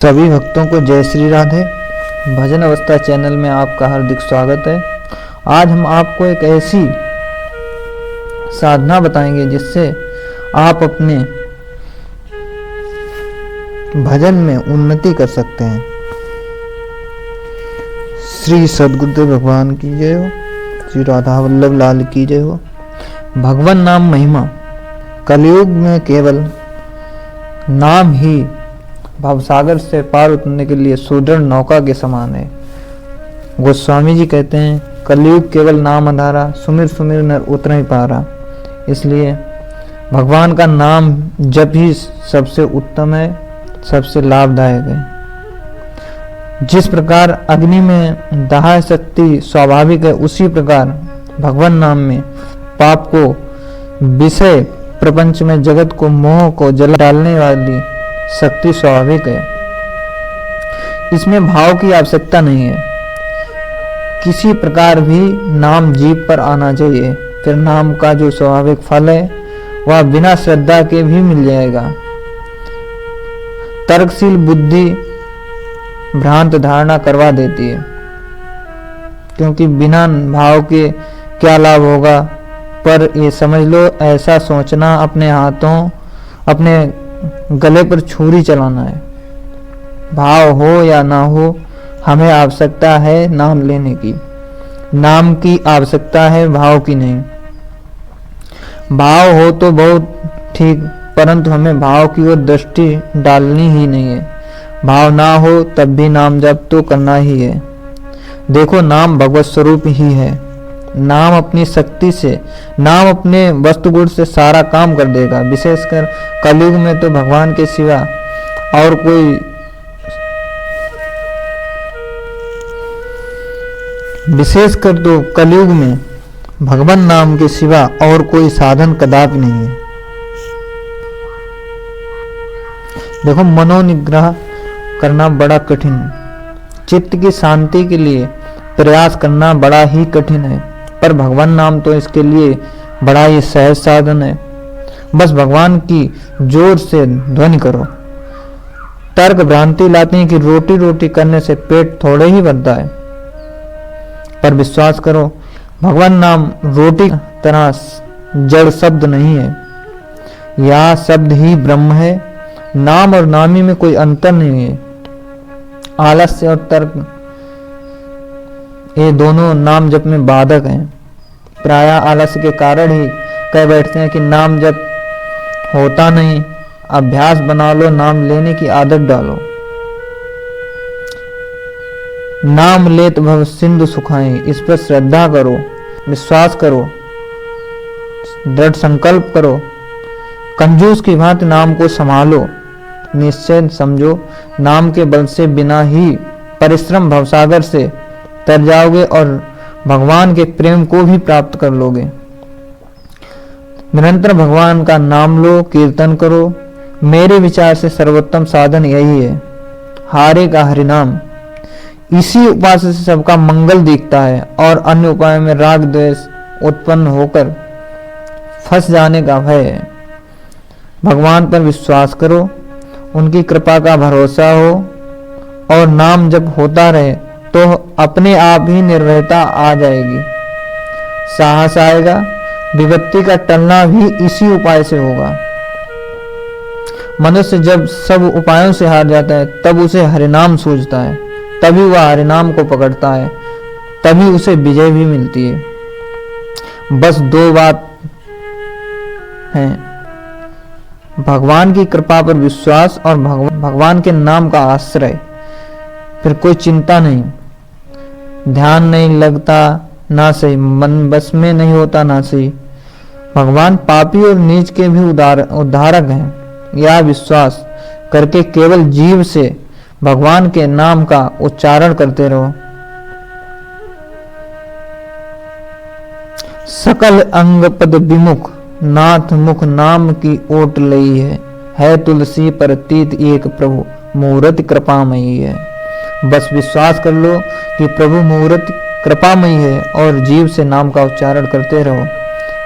सभी भक्तों को जय श्री राधे। भजन अवस्था चैनल में आपका हार्दिक स्वागत है। आज हम आपको एक ऐसी साधना बताएंगे जिससे आप अपने भजन में उन्नति कर सकते हैं। श्री सद्गुरुदेव भगवान की जय हो, श्री राधा वल्लभ लाल की जय हो। भगवान नाम महिमा कलयुग में केवल नाम ही भवसागर से पार उतरने के लिए सुदृढ़ नौका के समान है। गोस्वामी जी कहते हैं, कलयुग केवल नाम अंधारा, सुमिर सुमिर नर उतर ही पारा। इसलिए भगवान का नाम जब ही सबसे उत्तम है, सबसे लाभदायक है। जिस प्रकार अग्नि में दाह शक्ति स्वाभाविक है, उसी प्रकार भगवान नाम में पाप को, विषय प्रपंच में जगत को, मोह को जला डालने वाली शक्ति स्वाभाविक है। इसमें भाव की आवश्यकता नहीं है। किसी प्रकार भी नाम जीभ पर आना चाहिए, फिर नाम का जो स्वाभाविक फल है वह बिना श्रद्धा के भी मिल जाएगा। तर्कशील बुद्धि भ्रांत धारणा करवा देती है, क्योंकि बिना भाव के क्या लाभ होगा। पर ये समझ लो, ऐसा सोचना अपने हाथों, अपने गले पर छुरी चलाना है। भाव हो या ना हो, हमें आवश्यकता है नाम लेने की। नाम की आवश्यकता है, भाव की नहीं। भाव हो तो बहुत ठीक, परंतु हमें भाव की ओर दृष्टि डालनी ही नहीं है। भाव ना हो तब भी नाम जप तो करना ही है। देखो, नाम भगवत स्वरूप ही है। नाम अपनी शक्ति से, नाम अपने वस्तुगुण से सारा काम कर देगा। विशेषकर कलयुग में तो भगवान के सिवा और कोई कलयुग में भगवान नाम के सिवा और कोई साधन कदापि नहीं है। देखो, मनोनिग्रह करना बड़ा कठिन है। चित्त की शांति के लिए प्रयास करना बड़ा ही कठिन है, पर भगवान नाम तो इसके लिए बड़ा ही सहज साधन है। बस भगवान की जोर से ध्वनि करो। तर्क भ्रांति लाते हैं कि रोटी रोटी करने से पेट थोड़े ही भरता है, पर विश्वास करो, भगवान नाम रोटी तरह जड़ शब्द नहीं है। यह शब्द ही ब्रह्म है। नाम और नामी में कोई अंतर नहीं है। आलस्य और तर्क, ये दोनों नाम जप में बाधक हैं। प्रायः आलस्य के कारण ही कह बैठते हैं कि नाम जप होता नहीं। अभ्यास बना लो, नाम लेने की आदत डालो। नाम लेत भव सिंधु सुखाएं, इस पर श्रद्धा करो, विश्वास करो, दृढ़ संकल्प करो। कंजूस की भांति नाम को संभालो। निश्चय समझो, नाम के बल से बिना ही परिश्रम भवसागर से तर जाओगे और भगवान के प्रेम को भी प्राप्त कर लोगे। निरंतर भगवान का नाम लो, कीर्तन करो। मेरे विचार से सर्वोत्तम साधन यही है। हारे का हरिनाम, इसी उपाय से सबका मंगल दिखता है, और अन्य उपाय में राग द्वेष उत्पन्न होकर फंस जाने का भय है। भगवान पर विश्वास करो, उनकी कृपा का भरोसा हो, और नाम जब होता रहे तो अपने आप ही निर्भयता आ जाएगी, साहस आएगा। विपत्ति का टलना भी इसी उपाय से होगा। मनुष्य जब सब उपायों से हार जाता है, तब उसे हरिनाम सूझता है, तभी वह हरिनाम को पकड़ता है, तभी उसे विजय भी मिलती है। बस दो बात है, भगवान की कृपा पर विश्वास और भगवान के नाम का आश्रय। फिर कोई चिंता नहीं, ध्यान नहीं लगता ना सही, मन बस में नहीं होता ना सही। भगवान पापी और नीच के भी उद्धारक हैं। यह विश्वास करके केवल जीव से भगवान के नाम का उच्चारण करते रहो। सकल अंग पद विमुख, नाथ मुख नाम की ओट लई है तुलसी पर तीत एक प्रभु, मूर्ति कृपामयी है। बस विश्वास कर लो कि प्रभु मूर्ति कृपामयी है, और जीव से नाम का उच्चारण करते रहो।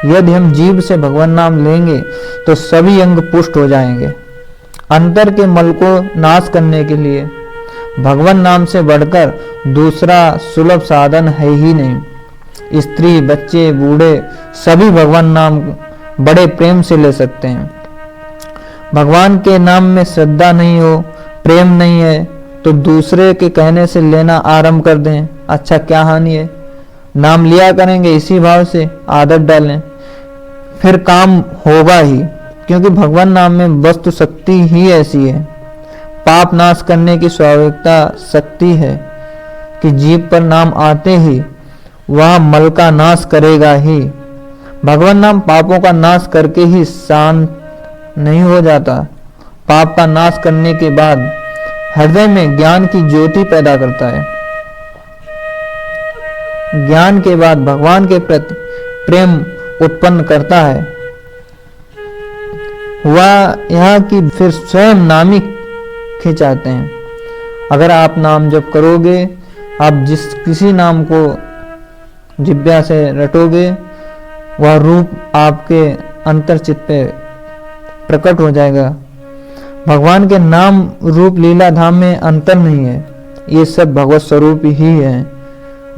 यदि हम जीव से भगवान नाम लेंगे तो सभी अंग पुष्ट हो जाएंगे, अंतर के मल को नाश करने के लिए भगवान नाम से बढ़कर दूसरा सुलभ साधन है ही नहीं। स्त्री, बच्चे, बूढ़े सभी भगवान नाम बड़े प्रेम से ले सकते हैं। भगवान के नाम में श्रद्धा नहीं हो, प्रेम नहीं है, तो दूसरे के कहने से लेना आरंभ कर दें, अच्छा क्या हानि है। नाम लिया करेंगे, इसी भाव से आदत डालें, फिर काम होगा ही, क्योंकि भगवान नाम में वस्तु शक्ति ही ऐसी है। पाप नाश करने की स्वाभाविकता शक्ति है कि जीभ पर नाम आते ही वह मल का नाश करेगा ही। भगवान नाम पापों का नाश करके ही शांत नहीं हो जाता, पाप का नाश करने के बाद हृदय में ज्ञान की ज्योति पैदा करता है। ज्ञान के बाद भगवान के प्रति प्रेम उत्पन्न करता है। हुआ यह कि फिर स्वयं नामी खिंचाते हैं। अगर आप नाम जप करोगे, आप जिस किसी नाम को जिह्वा से रटोगे, वह रूप आपके अंतर्चित पे प्रकट हो जाएगा। भगवान के नाम रूप लीला धाम में अंतर नहीं है, ये सब भगवत स्वरूप ही है।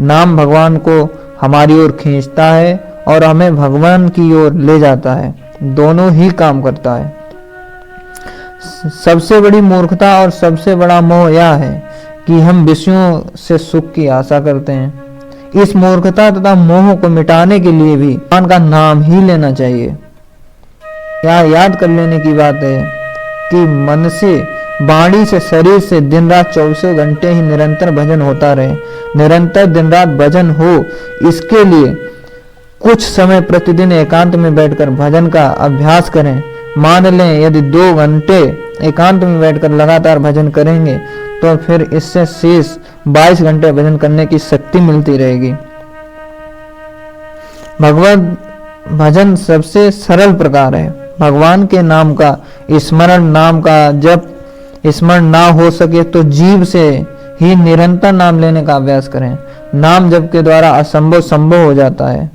नाम भगवान को हमारी ओर खींचता है और हमें भगवान की ओर ले जाता है, दोनों ही काम करता है। सबसे बड़ी मूर्खता और सबसे बड़ा मोह यह है कि हम विषयों से सुख की आशा करते हैं। इस मूर्खता तथा मोह को मिटाने के लिए भी भगवान का नाम ही लेना चाहिए। यह याद कर लेने की बात है कि मन से, वाणी से, शरीर से दिन रात 24 घंटे ही निरंतर भजन होता रहे। निरंतर दिन रात भजन हो, इसके लिए कुछ समय प्रतिदिन एकांत में बैठकर भजन का अभ्यास करें। मान लें यदि 2 घंटे एकांत में बैठकर लगातार भजन करेंगे तो फिर इससे शेष 22 घंटे भजन करने की शक्ति मिलती रहेगी। भगवत भजन सबसे सरल प्रकार है। भगवान के नाम का स्मरण, नाम का जप स्मरण ना हो सके तो जीभ से ही निरंतर नाम लेने का अभ्यास करें। नाम जप के द्वारा असंभव संभव हो जाता है।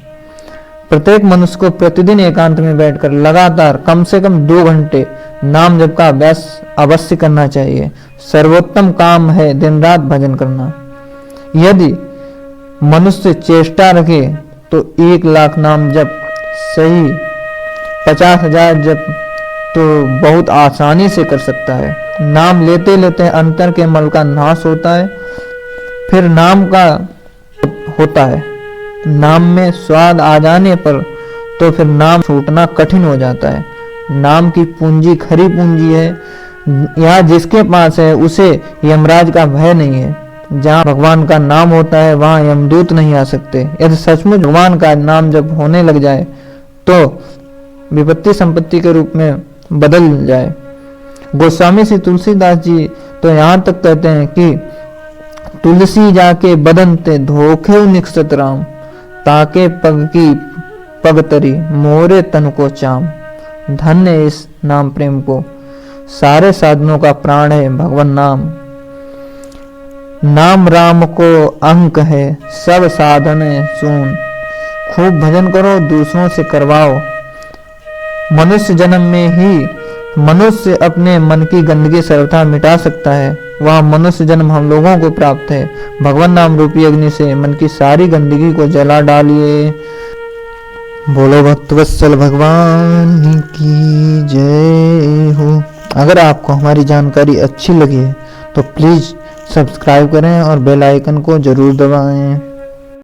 प्रत्येक मनुष्य को प्रतिदिन एकांत में बैठकर लगातार कम से कम 2 घंटे नाम जप का अभ्यास अवश्य करना चाहिए। सर्वोत्तम काम है दिन रात भजन करना। यदि मनुष्य चेष्टा रखे तो 1 लाख नाम जप सही, 50,000 जप तो बहुत आसानी से कर सकता है। नाम लेते लेते अंतर के मल का नाश होता है, फिर नाम का होता है। नाम में स्वाद आ जाने पर तो फिर नाम छूटना कठिन हो जाता है। नाम की पूंजी खरी पूंजी है। यहाँ जिसके पास है उसे यमराज का भय नहीं है। जहाँ भगवान का नाम होता है वहाँ यमदूत नहीं आ सकते। यदि सचमुच भगवान का नाम जब होने लग जाए तो विपत्ति संपत्ति के रूप में बदल जाए। गोस्वामी श्री तुलसीदास जी तो यहाँ तक कहते हैं कि तुलसी जाके बदन ते धोखे निक्षत राम, ताके पग की पगतरी मोरे तन को चाम। धन्य इस नाम प्रेम को, सारे साधनों का प्राण है भगवान नाम। नाम राम को अंक है, सब साधन सुन। खूब भजन करो, दूसरों से करवाओ। मनुष्य जन्म में ही मनुष्य अपने मन की गंदगी सर्वथा मिटा सकता है। वह मनुष्य जन्म हम लोगों को प्राप्त है। भगवान नाम रूपी अग्नि से मन की सारी गंदगी को जला डालिए। बोलो भक्तवत्सल भगवान की जय हो। अगर आपको हमारी जानकारी अच्छी लगी है तो प्लीज सब्सक्राइब करें और बेल आइकन को जरूर दबाएं।